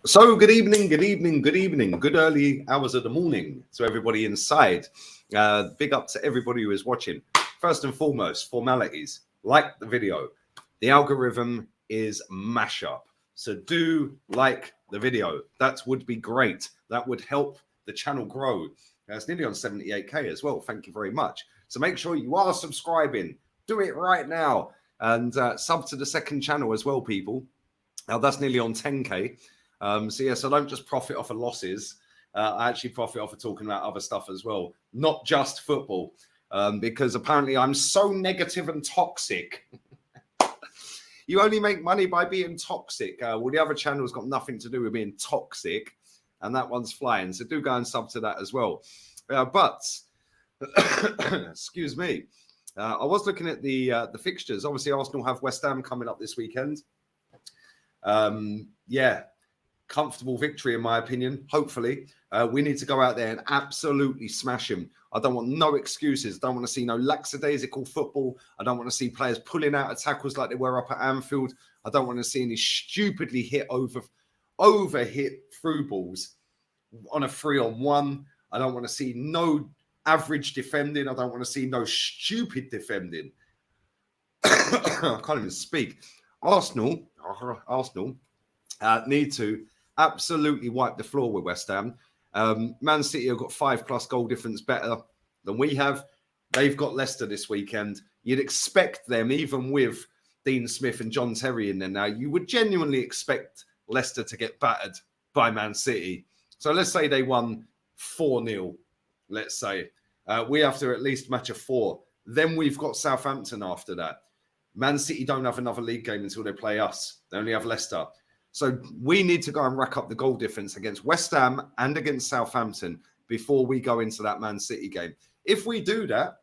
So good evening, good early hours of the morning to everybody inside. Big up to everybody who is watching. First and foremost, formalities. Like the video. The algorithm is mashup. So do like the video. That would be great. That would help the channel grow. It's nearly on 78k as well. Thank you very much. So make sure you are subscribing. Do it right now. And sub to the second channel as well, people. Now that's nearly on 10k. So I don't just profit off of losses. I actually profit off of talking about other stuff as well, not just football, because apparently I'm so negative and toxic. You only make money by being toxic. Well, the other channel's got nothing to do with being toxic, and that one's flying. So do go and sub to that as well. But excuse me, I was looking at the fixtures. Obviously, Arsenal have West Ham coming up this weekend. Comfortable victory, in my opinion. Hopefully, we need to go out there and absolutely smash him. I don't want no excuses. I don't want to see no lackadaisical football. I don't want to see players pulling out of tackles like they were up at Anfield. I don't want to see any stupidly hit over hit through balls on a 3-on-1. I don't want to see no average defending. I don't want to see no stupid defending. I can't even speak. Arsenal need to absolutely wipe the floor with West Ham. Man City have got 5+ goal difference better than we have. They've got Leicester this weekend. You'd expect them, even with Dean Smith and John Terry in there now, you would genuinely expect Leicester to get battered by Man City. So let's say they won 4-0, let's say. We have to at least match a 4. Then we've got Southampton after that. Man City don't have another league game until they play us. They only have Leicester. So we need to go and rack up the goal difference against West Ham and against Southampton before we go into that Man City game. If we do that,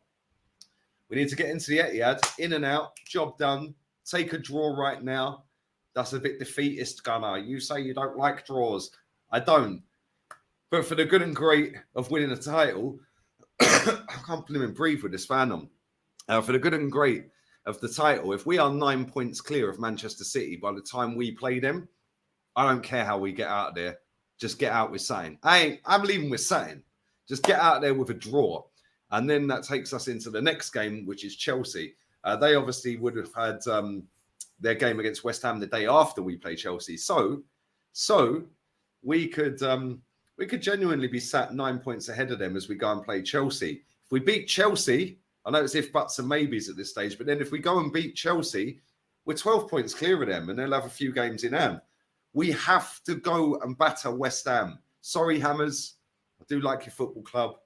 we need to get into the Etihad, in and out, job done, take a draw right now. That's a bit defeatist, Gunnar. You say you don't like draws. I don't. But for the good and great of winning a title, I can't even breathe with this fan on. For the good and great of the title, if we are 9 points clear of Manchester City by the time we play them, I don't care how we get out of there. Just get out with something. I'm leaving with something. Just get out there with a draw. And then that takes us into the next game, which is Chelsea. They obviously would have had their game against West Ham the day after we play Chelsea. So we could genuinely be sat 9 points ahead of them as we go and play Chelsea. If we beat Chelsea, I know it's if buts and maybes at this stage, but then if we go and beat Chelsea, we're 12 points clear of them and they'll have a few games in hand. We have to go and batter West Ham. Sorry, Hammers. I do like your football club.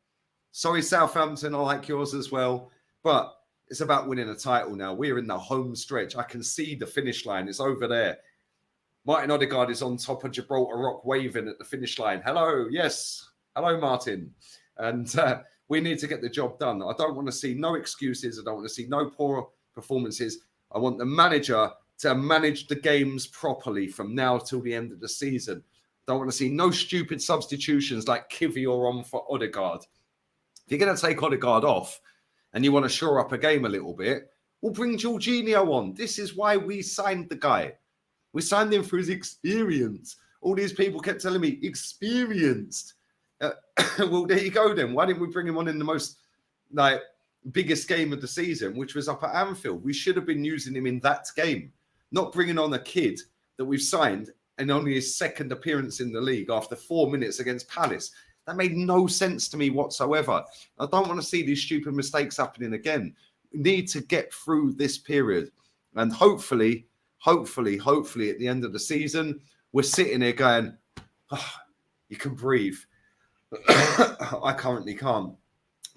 Sorry, Southampton. I like yours as well. But it's about winning a title now. We're in the home stretch. I can see the finish line. It's over there. Martin Odegaard is on top of Gibraltar Rock waving at the finish line. Hello. Yes. Hello, Martin. And we need to get the job done. I don't want to see no excuses. I don't want to see no poor performances. I want the manager to manage the games properly from now till the end of the season. Don't want to see no stupid substitutions like Kivior on for Odegaard. If you're going to take Odegaard off and you want to shore up a game a little bit, we'll bring Jorginho on. This is why we signed the guy. We signed him for his experience. All these people kept telling me, experienced. Well, there you go then. Why didn't we bring him on in the most biggest game of the season, which was up at Anfield? We should have been using him in that game, not bringing on a kid that we've signed and only his second appearance in the league after 4 minutes against Palace. That made no sense to me whatsoever. I don't want to see these stupid mistakes happening again. We need to get through this period. And hopefully, at the end of the season, we're sitting here going, oh, you can breathe. I currently can't.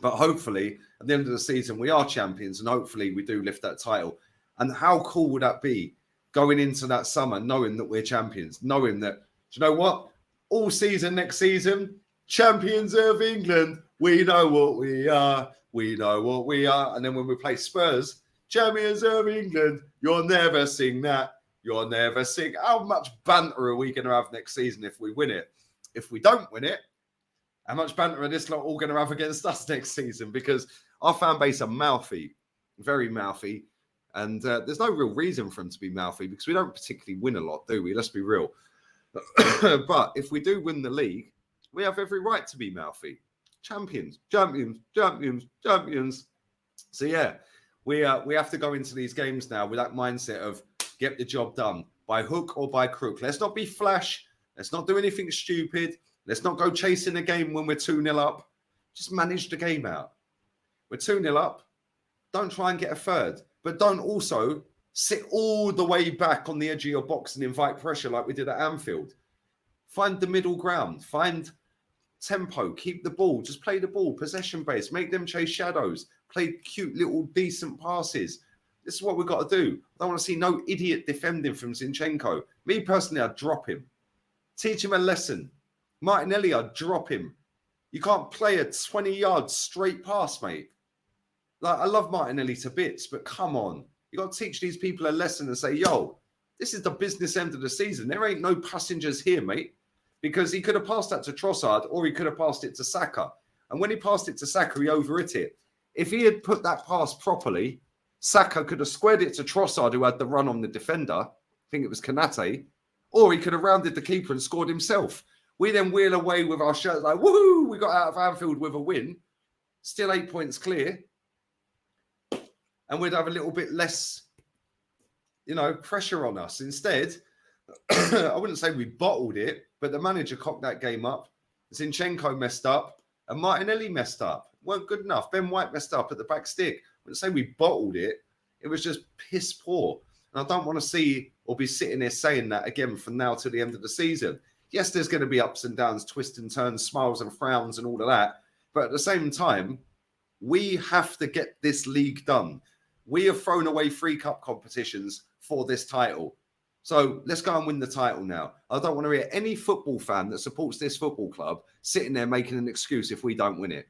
But hopefully, at the end of the season, we are champions and hopefully we do lift that title. And how cool would that be going into that summer, knowing that we're champions, knowing that, do you know what? All season, next season, champions of England, we know what we are. We know what we are. And then when we play Spurs, champions of England, you'll never sing that. You'll never sing. How much banter are we going to have next season if we win it? If we don't win it, how much banter are this lot all going to have against us next season? Because our fan base are mouthy, very mouthy. And there's no real reason for them to be mouthy because we don't particularly win a lot, do we? Let's be real. But if we do win the league, we have every right to be mouthy. Champions, champions, champions, champions. So yeah, we have to go into these games now with that mindset of get the job done by hook or by crook. Let's not be flash. Let's not do anything stupid. Let's not go chasing a game when we're 2-0 up. Just manage the game out. We're 2-0 up. Don't try and get a third, but don't also sit all the way back on the edge of your box and invite pressure like we did at Anfield. Find the middle ground. Find tempo. Keep the ball. Just play the ball. Possession base. Make them chase shadows. Play cute little decent passes. This is what we've got to do. I don't want to see no idiot defending from Zinchenko. Me personally, I'd drop him. Teach him a lesson. Martinelli, I'd drop him. You can't play a 20-yard straight pass, mate. Like, I love Martinelli to bits, but come on. You got to teach these people a lesson and say, yo, this is the business end of the season. There ain't no passengers here, mate. Because he could have passed that to Trossard or he could have passed it to Saka. And when he passed it to Saka, he overhit it. If he had put that pass properly, Saka could have squared it to Trossard, who had the run on the defender. I think it was Kanate. Or he could have rounded the keeper and scored himself. We then wheel away with our shirts like, woohoo, we got out of Anfield with a win. Still 8 points clear. And we'd have a little bit less, pressure on us. Instead, I wouldn't say we bottled it, but the manager cocked that game up. Zinchenko messed up and Martinelli messed up. Weren't good enough. Ben White messed up at the back stick. I wouldn't say we bottled it. It was just piss poor. And I don't want to see or be sitting there saying that again from now to the end of the season. Yes, there's going to be ups and downs, twists and turns, smiles and frowns and all of that. But at the same time, we have to get this league done. We have thrown away 3 cup competitions for this title. So let's go and win the title now. I don't want to hear any football fan that supports this football club sitting there making an excuse if we don't win it.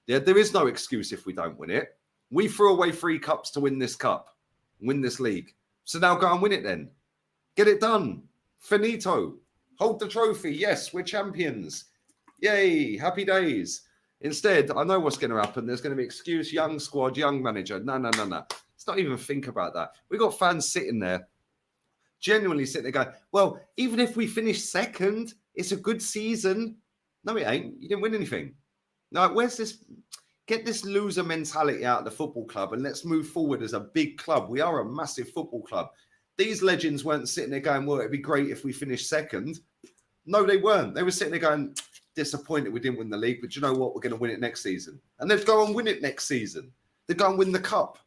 Yeah, there is no excuse if we don't win it. We threw away 3 cups to win this cup, win this league. So now go and win it then. Get it done. Finito. Hold the trophy. Yes, we're champions. Yay, happy days. Instead, I know what's going to happen. There's going to be excuse, young squad, young manager. No. Let's not even think about that. We've got fans sitting there, genuinely sitting there going, well, even if we finish second, it's a good season. No, it ain't. You didn't win anything. Now, where's this? Get this loser mentality out of the football club and let's move forward as a big club. We are a massive football club. These legends weren't sitting there going, well, it'd be great if we finished second. No, they weren't. They were sitting there going, disappointed we didn't win the league, but you know what? We're going to win it next season. And they'd go and win it next season. They'd go and win the cup.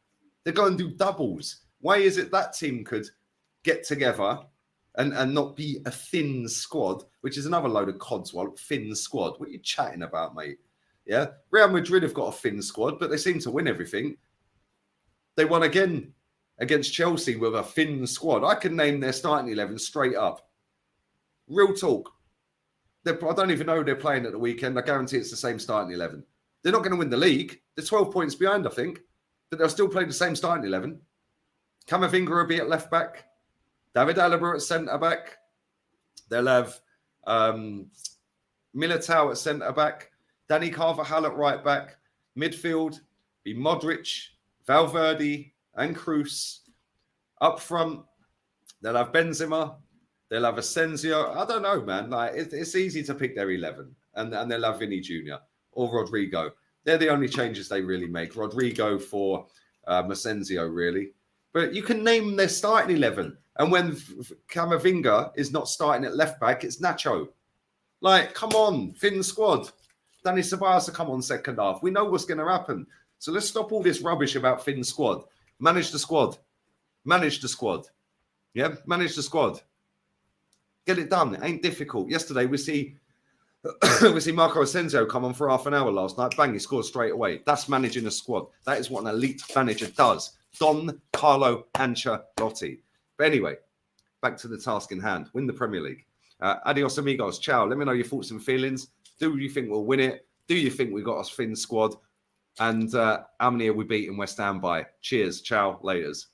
They'd go and do doubles. Why is it that team could get together and not be a thin squad, which is another load of codswallop, thin squad? What are you chatting about, mate? Yeah, Real Madrid have got a thin squad, but they seem to win everything. They won again against Chelsea with a thin squad. I can name their starting 11 straight up. Real talk. I don't even know who they're playing at the weekend. I guarantee it's the same starting 11. They're not going to win the league. They're 12 points behind, I think, but they'll still play the same starting 11. Camavinga will be at left back. David Alaba at centre back. They'll have Militao at centre back. Danny Carvajal at right back. Midfield be Modric, Valverde, and Kroos. Up front, they'll have Benzema. They'll have Asensio. I don't know, man. Like it's easy to pick their 11, and they'll have Vinny Jr. or Rodrigo. They're the only changes they really make. Rodrigo for Asensio, really. But you can name their starting 11. And when Camavinga is not starting at left back, it's Nacho. Like, come on, thin squad. Danny Ceballos will come on second half. We know what's going to happen. So let's stop all this rubbish about thin squad. Manage the squad. Manage the squad. Yeah, manage the squad. Get it done. It ain't difficult. Yesterday, we see Marco Asensio come on for half an hour last night. Bang, he scored straight away. That's managing a squad. That is what an elite manager does. Don Carlo Ancelotti. But anyway, back to the task in hand. Win the Premier League. Adios, amigos. Ciao. Let me know your thoughts and feelings. Do you think we'll win it? Do you think we've got a thin squad? And how many are we beating West Ham by? Cheers. Ciao. Laters.